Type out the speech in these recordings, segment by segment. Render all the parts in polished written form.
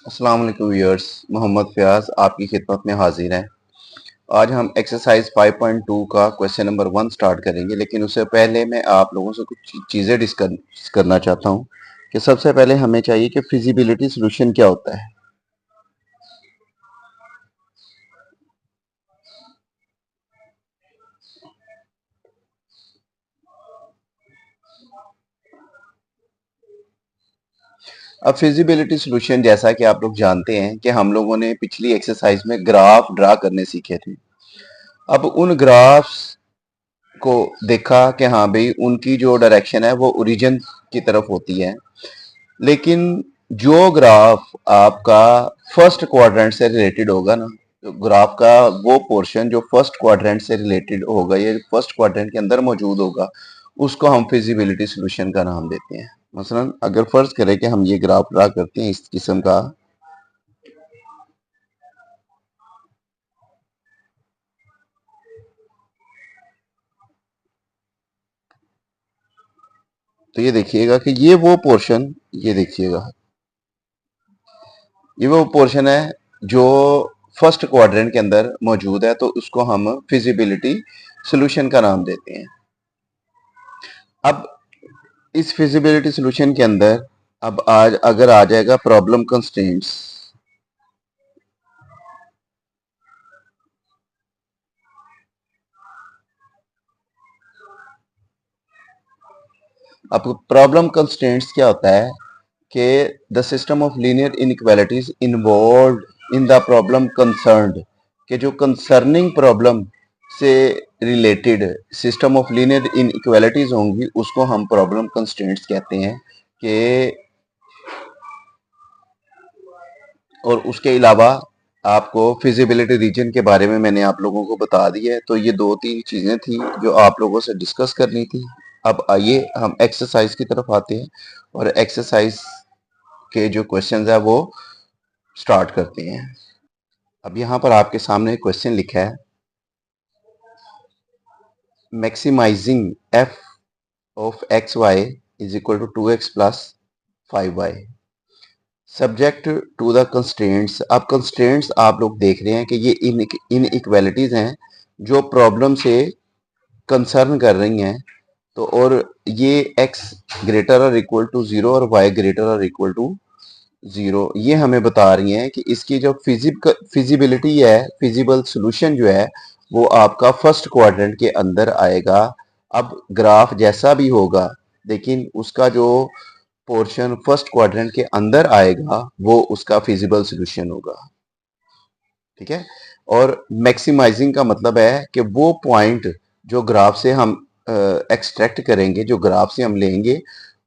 अस्सलाम वालेकुम व्यूअर्स, मोहम्मद फ़याज़ आपकी खिदमत में हाजिर हैं। आज हम एक्सरसाइज 5.2 का क्वेश्चन नंबर 1 स्टार्ट करेंगे, लेकिन उससे पहले मैं आप लोगों से कुछ चीज़ें डिस्कस करना चाहता हूँ कि सबसे पहले हमें चाहिए कि फिजिबिलिटी सॉल्यूशन क्या होता है। अब फिजिबिलिटी सॉल्यूशन जैसा कि आप लोग जानते हैं कि हम लोगों ने पिछली एक्सरसाइज में ग्राफ ड्रा करने सीखे थे। अब उन ग्राफ्स को देखा कि हाँ भाई उनकी जो डायरेक्शन है वो ओरिजिन की तरफ होती है, लेकिन जो ग्राफ आपका फर्स्ट क्वाड्रेंट से रिलेटेड होगा ना, तो ग्राफ का वो पोर्शन जो फर्स्ट क्वाड्रेंट से रिलेटेड होगा या फर्स्ट क्वाड्रेंट के अंदर मौजूद होगा, उसको हम फिजिबिलिटी सॉल्यूशन का नाम देते हैं। मसलन अगर फर्ज करें कि हम ये ग्राफ ड्रा करते हैं इस किस्म का, तो ये देखिएगा कि ये वो पोर्शन, ये देखिएगा ये वो पोर्शन है जो फर्स्ट क्वाड्रेंट के अंदर मौजूद है, तो उसको हम फिजिबिलिटी सॉल्यूशन का नाम देते हैं। अब इस फिजिबिलिटी सॉल्यूशन के अंदर अब आज अगर आ जाएगा प्रॉब्लम कंस्ट्रेंट्स, अब प्रॉब्लम कंस्ट्रेंट्स क्या होता है कि the system of linear inequalities involve in the problem concerned, कि जो कंसर्निंग प्रॉब्लम से related system of linear inequalities होंगी उसको हम प्रॉब्लम कंस्ट्रेंट्स कहते हैं। कि और उसके अलावा आपको फिजिबिलिटी रीजन के बारे में मैंने आप लोगों को बता दिया है। तो ये दो तीन चीज़ें थी जो आप लोगों से डिस्कस करनी थी। अब आइए हम एक्सरसाइज की तरफ आते हैं और एक्सरसाइज के जो क्वेश्चंस है वो स्टार्ट करते हैं। अब यहाँ पर आपके सामने क्वेश्चन लिखा है, maximising F of X Y is equal to 2x plus 5y subject to the constraints. अब कंस्ट्रेंट्स आप लोग देख रहे हैं कि ये इन इक्वालिटीज हैं जो प्रॉब्लम से कंसर्न कर रही हैं। तो और ये x ग्रेटर और इक्वल टू 0 और y ग्रेटर और इक्वल टू 0 ये हमें बता रही हैं कि इसकी जो फिजिबिलिटी है, फिजिबल सॉल्यूशन जो है वो आपका फर्स्ट क्वाड्रेंट के अंदर आएगा। अब ग्राफ जैसा भी होगा, लेकिन उसका जो पोर्शन फर्स्ट क्वाड्रेंट के अंदर आएगा वो उसका फिजिबल सॉल्यूशन होगा। ठीक है। और मैक्सिमाइजिंग का मतलब है कि वो पॉइंट जो ग्राफ से हम एक्सट्रैक्ट करेंगे, जो ग्राफ से हम लेंगे,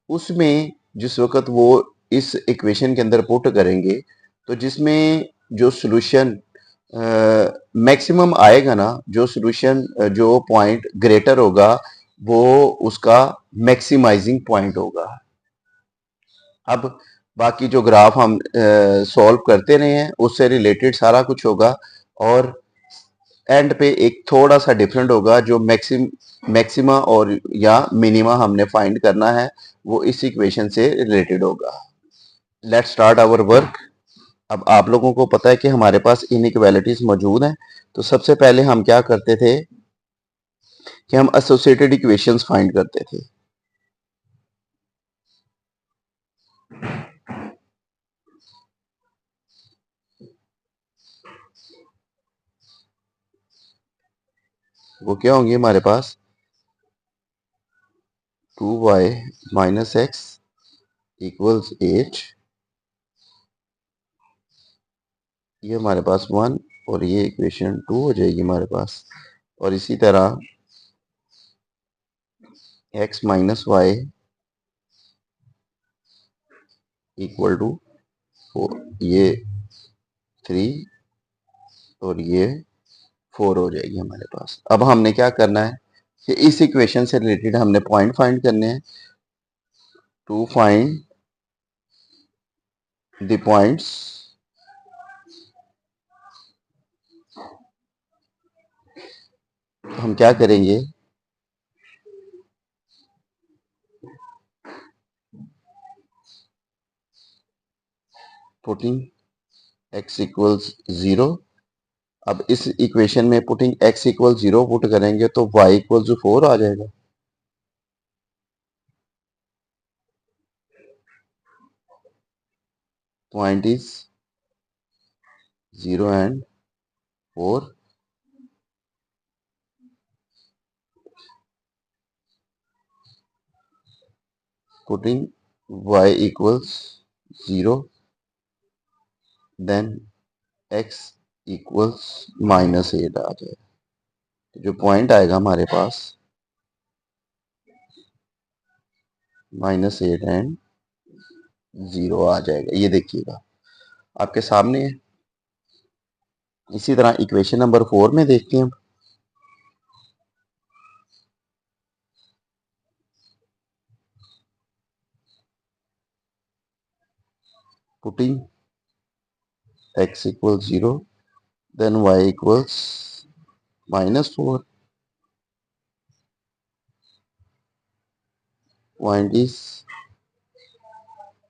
उसमें जिस वक्त वो इस इक्वेशन के अंदर पुट करेंगे, तो जिसमें जो सॉल्यूशन मैक्सिमम आएगा ना, जो सॉल्यूशन जो पॉइंट ग्रेटर होगा वो उसका मैक्सिमाइजिंग पॉइंट होगा। अब बाकी जो ग्राफ हम सॉल्व करते रहे हैं उससे रिलेटेड सारा कुछ होगा, और एंड पे एक थोड़ा सा डिफरेंट होगा, जो मैक्सिमा और या मिनिमा हमने फाइंड करना है वो इस इक्वेशन से रिलेटेड होगा। Let's start our work. अब आप लोगों को पता है कि हमारे पास इनइक्वालिटीज मौजूद हैं, तो सबसे पहले हम क्या करते थे कि हम एसोसिएटेड इक्वेशंस फाइंड करते थे। वो क्या होंगे हमारे पास, 2y माइनस एक्स इक्वल्स 8, ये हमारे पास 1, और ये इक्वेशन 2 हो जाएगी हमारे पास। और इसी तरह x minus Y equal to 4, ये 3 और ये 4 हो जाएगी हमारे पास। अब हमने क्या करना है कि इस इक्वेशन से रिलेटेड हमने पॉइंट फाइंड करने हैं। टू फाइंड द पॉइंट्स हम क्या करेंगे, 14 x इक्वल्स 0। अब इस इक्वेशन में पुटिंग x इक्वल 0 पुट करेंगे तो y इक्वल 4 आ जाएगा। Point is 0 and 4। Putting y equals 0 then x equals -8 आ जाएगा। तो जो पॉइंट आएगा हमारे पास -8 एंड 0 आ जाएगा। ये देखिएगा आपके सामने है। इसी तरह इक्वेशन नंबर 4 में देखते हैं। Putting x equals 0 then y equals -4। Point is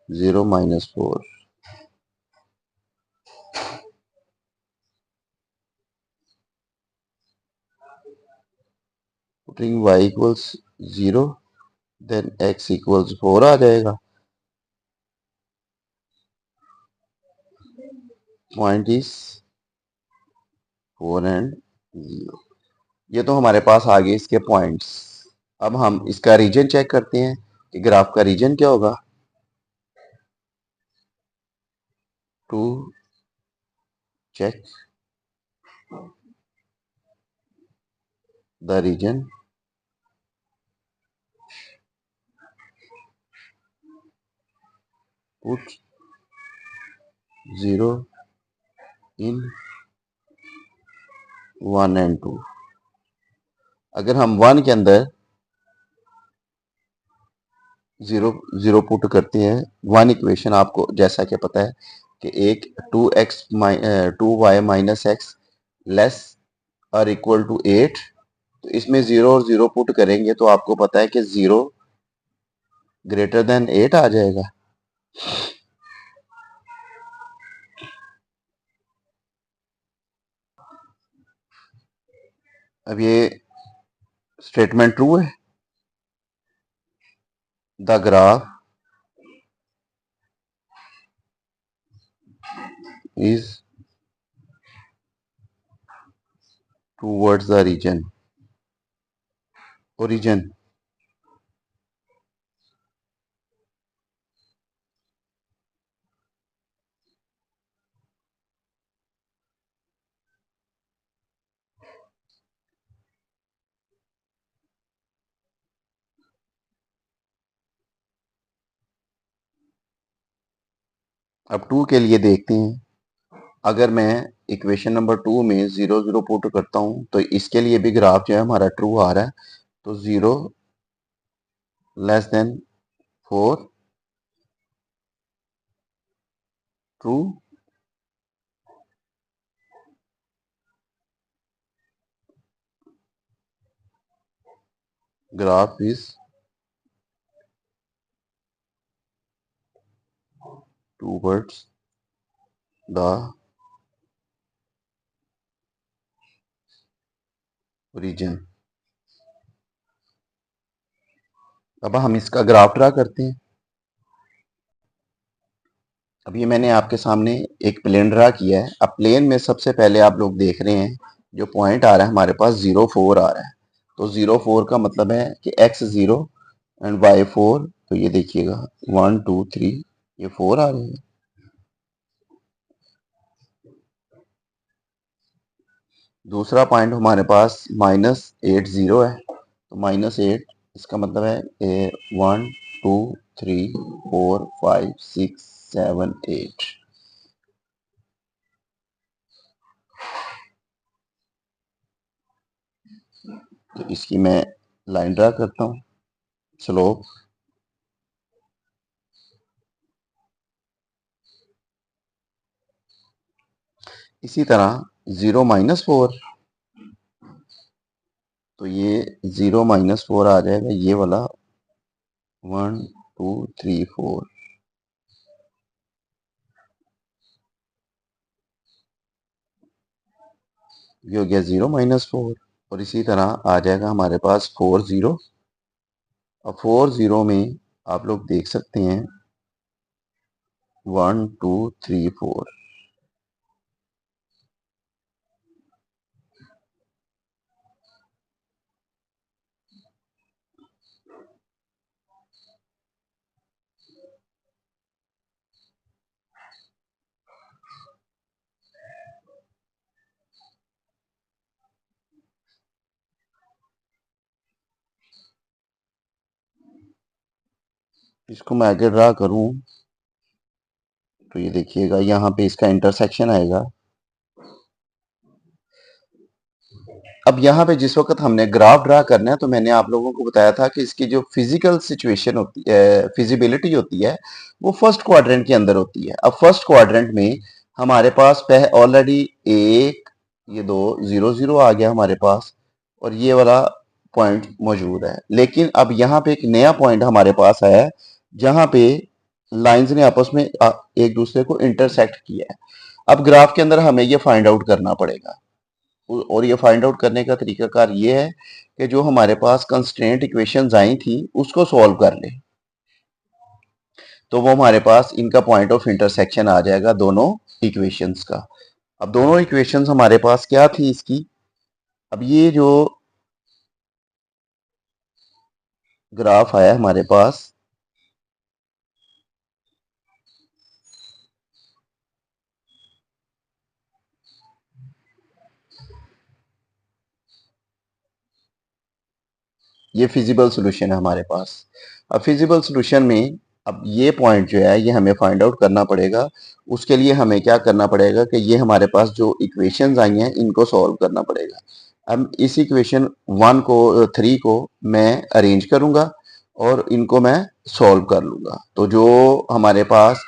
0 -4। Putting y equals 0 then x equals 4 आ जाएगा। Point is 4 and 0। ये तो हमारे पास आ गए इसके पॉइंट्स। अब हम इसका रीजन चेक करते हैं कि ग्राफ का रीजन क्या होगा। To check the region put 0 in 1 and 2। अगर हम 1 के अंदर 0 0 पुट करते हैं, 1 इक्वेशन आपको जैसा कि पता है कि एक 2y माइनस एक्स लेस और इक्वल टू 8। तो इसमें 0 और 0 पुट करेंगे तो आपको पता है कि 0 ग्रेटर देन 8 आ जाएगा। अब ये स्टेटमेंट ट्रू है। The graph is towards the region origin. अब 2 के लिए देखते हैं। अगर मैं इक्वेशन नंबर 2 में 0 0 पुट करता हूं तो इसके लिए भी ग्राफ जो है हमारा ट्रू आ रहा है। तो 0 less than 4 true. Graph is towards the origin. अब हम इसका ग्राफ ड्रा करते हैं। अब ये मैंने आपके सामने एक प्लेन ड्रा किया है। अब प्लेन में सबसे पहले आप लोग देख रहे हैं जो पॉइंट आ रहा है हमारे पास 0 4 आ रहा है। तो 0 4 का मतलब है कि x 0 एंड y 4। तो ये देखिएगा 1 2 3 ये 4 आ रहे हैं। दूसरा पॉइंट हमारे पास -8 0 है। तो -8 इसका मतलब है 1 2 3 4 5 6 7 8। तो इसकी मैं लाइन ड्रा करता हूँ। स्लोप इसी तरह 0 -4। तो ये 0 -4 आ जाएगा ये वाला 1 2 3 4। ये हो गया 0 -4 और इसी तरह आ जाएगा हमारे पास 4 0 और 4 0 में आप लोग देख सकते हैं 1 2 3 4। इसको मैं आगे ड्रा करूं तो ये देखिएगा यहाँ पे इसका इंटरसेक्शन आएगा। अब यहाँ पे जिस वक्त हमने ग्राफ ड्रा करना है तो मैंने आप लोगों को बताया था कि इसकी जो फिजिकल सिचुएशन होती है, फिजिबिलिटी होती है, वो फर्स्ट क्वाड्रेंट के अंदर होती है। अब फर्स्ट क्वाड्रेंट में हमारे पास ऑलरेडी एक, ये दो 0 0 आ गया हमारे पास और ये वाला पॉइंट मौजूद है। लेकिन अब यहाँ पे एक नया पॉइंट हमारे पास है जहाँ पे लाइंस ने आपस में एक दूसरे को इंटरसेक्ट किया है। अब ग्राफ के अंदर हमें ये फाइंड आउट करना पड़ेगा और ये फाइंड आउट करने का तरीकाकार ये है कि जो हमारे पास कंस्ट्रेंट इक्वेशंस आई थी उसको सॉल्व कर ले, तो वो हमारे पास इनका पॉइंट ऑफ इंटरसेक्शन आ जाएगा दोनों इक्वेशंस का। अब दोनों इक्वेशंस हमारे पास क्या थी इसकी, अब ये जो ग्राफ आया हमारे पास, ये फिजिबल सॉल्यूशन है हमारे पास। अब फिजिबल सॉल्यूशन में अब ये पॉइंट जो है ये हमें फाइंड आउट करना पड़ेगा। उसके लिए हमें क्या करना पड़ेगा कि ये हमारे पास जो इक्वेशंस आई हैं इनको सॉल्व करना पड़ेगा। अब इस इक्वेशन 1 को 3 को मैं अरेंज करूंगा और इनको मैं सॉल्व कर लूंगा। तो जो हमारे पास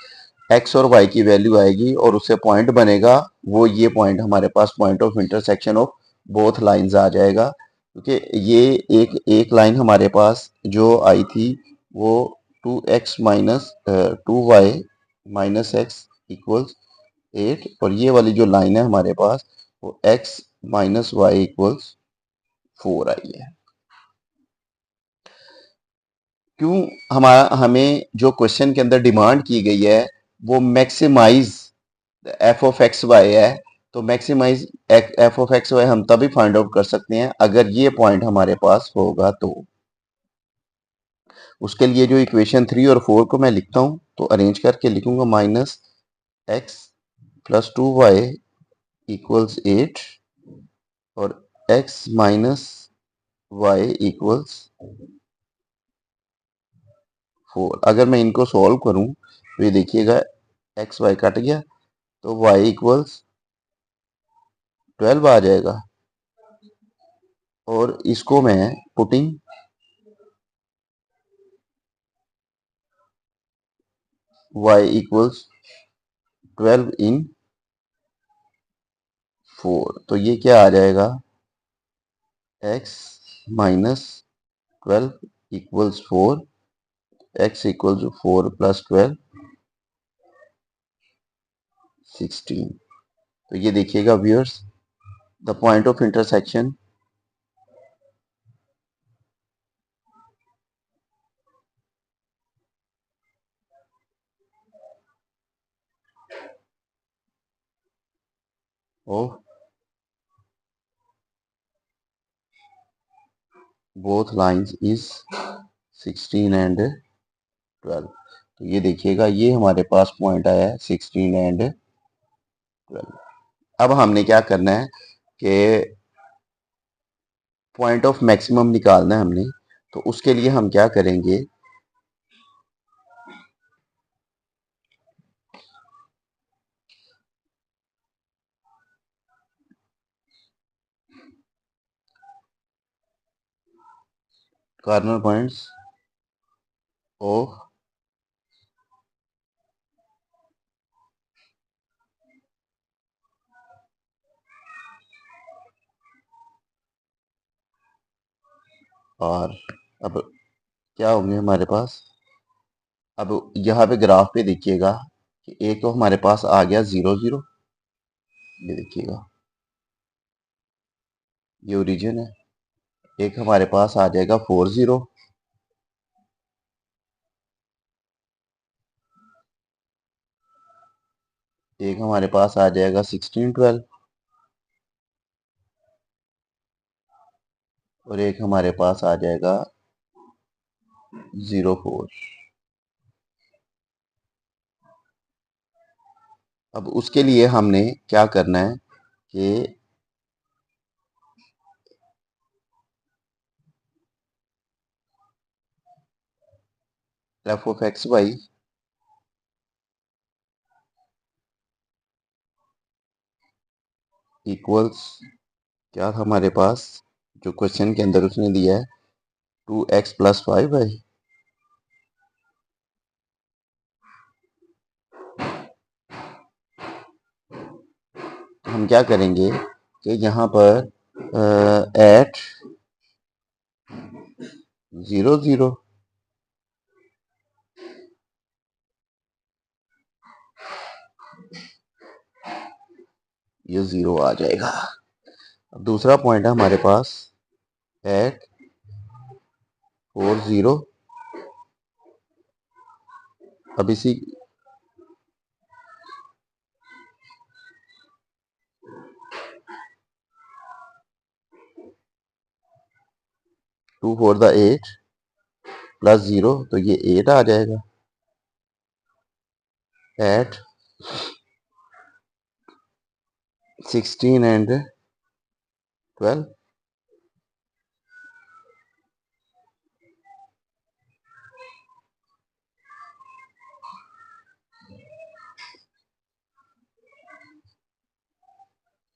एक्स और वाई की वैल्यू आएगी और उससे पॉइंट बनेगा, वो ये पॉइंट हमारे पास point of intersection of both lines आ जाएगा। क्योंकि ये एक एक लाइन हमारे पास जो आई थी वो 2x minus 2y minus x equals 8 और ये वाली जो लाइन है हमारे पास वो x माइनस वाई इक्वल्स 4 आई है। क्यों हमारा हमें जो क्वेश्चन के अंदर डिमांड की गई है वो maximise F of X Y है, तो maximise F of X Y हम तभी फाइंड आउट कर सकते हैं अगर ये पॉइंट हमारे पास होगा। तो उसके लिए जो इक्वेशन 3 और 4 को मैं लिखता हूं तो अरेंज करके लिखूंगा minus x plus 2y equals 8 और x माइनस वाई इक्वल्स 4। अगर मैं इनको सॉल्व करूं तो ये देखिएगा एक्स वाई कट गया तो y इक्वल्स 12 आ जाएगा और इसको मैं पुटिंग y इक्वल्स 12 इन 4 तो ये क्या आ जाएगा x minus 12 equals 4, x equals 4 plus 12 16। तो ये देखिएगा viewers the point of intersection of both lines is 16 and 12। तो ये देखिएगा ये हमारे पास पॉइंट आया है 16 एंड 12। अब हमने क्या करना है कि पॉइंट ऑफ मैक्सिमम निकालना है हमने, तो उसके लिए हम क्या करेंगे, कॉर्नर पॉइंट्स ऑफ और अब क्या होंगे हमारे पास, अब यहाँ पे ग्राफ पे देखिएगा कि एक तो हमारे पास आ गया 0 0, ये देखिएगा ये ओरिजिन है। एक हमारे पास आ जाएगा 40, एक हमारे पास आ जाएगा 1612 और एक हमारे पास आ जाएगा 04। अब उसके लिए हमने क्या करना है कि F of X Y equals क्या था हमारे पास, जो क्वेश्चन के अंदर उसने दिया है 2x + 5y। हम क्या करेंगे कि यहाँ पर एट 0 0 ये 0 आ जाएगा। अब दूसरा पॉइंट है हमारे पास एट 4 0। अब इसी 2 4 द 8 + 0 तो ये 8 आ जाएगा। एट 16 एंड 12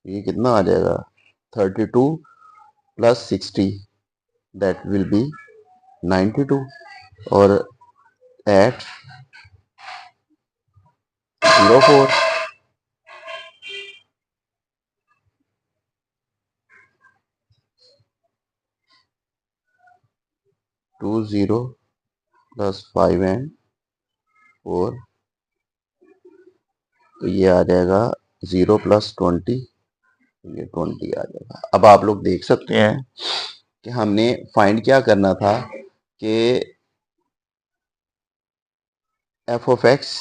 ये कितना आ जाएगा 32 + 60 दैट विल बी 92 और एट 04 2 0 + 5 एंड 4 तो ये आ जाएगा 0 + 20, ये 20 आ जाएगा। अब आप लोग देख सकते हैं कि हमने फाइंड क्या करना था कि F of X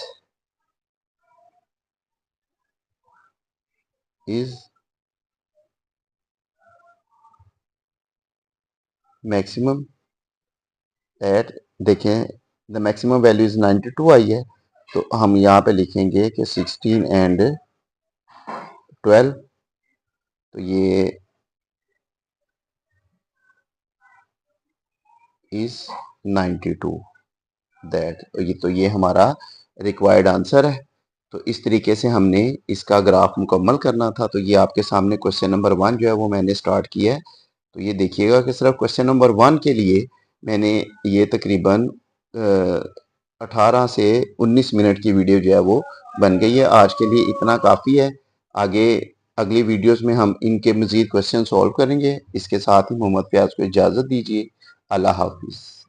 is maximum at, देखें द मैक्सिमम वैल्यू इज 92 आई है, तो हम यहाँ पे लिखेंगे कि 16 एंड 12 तो ये इज 92 दैट, तो ये हमारा रिक्वायर्ड आंसर है। तो इस तरीके से हमने इसका ग्राफ मुकम्मल करना था। तो ये आपके सामने क्वेश्चन नंबर 1 जो है वो मैंने स्टार्ट किया है। तो ये देखिएगा कि सिर्फ क्वेश्चन नंबर 1 के लिए मैंने ये तकरीबन 18 से 19 मिनट की वीडियो जो है वो बन गई है। आज के लिए इतना काफ़ी है। आगे अगली वीडियोस में हम इनके मज़ीद क्वेश्चन सॉल्व करेंगे। इसके साथ ही मोहम्मद फयाज को इजाज़त दीजिए। अल्लाह हाफिज़।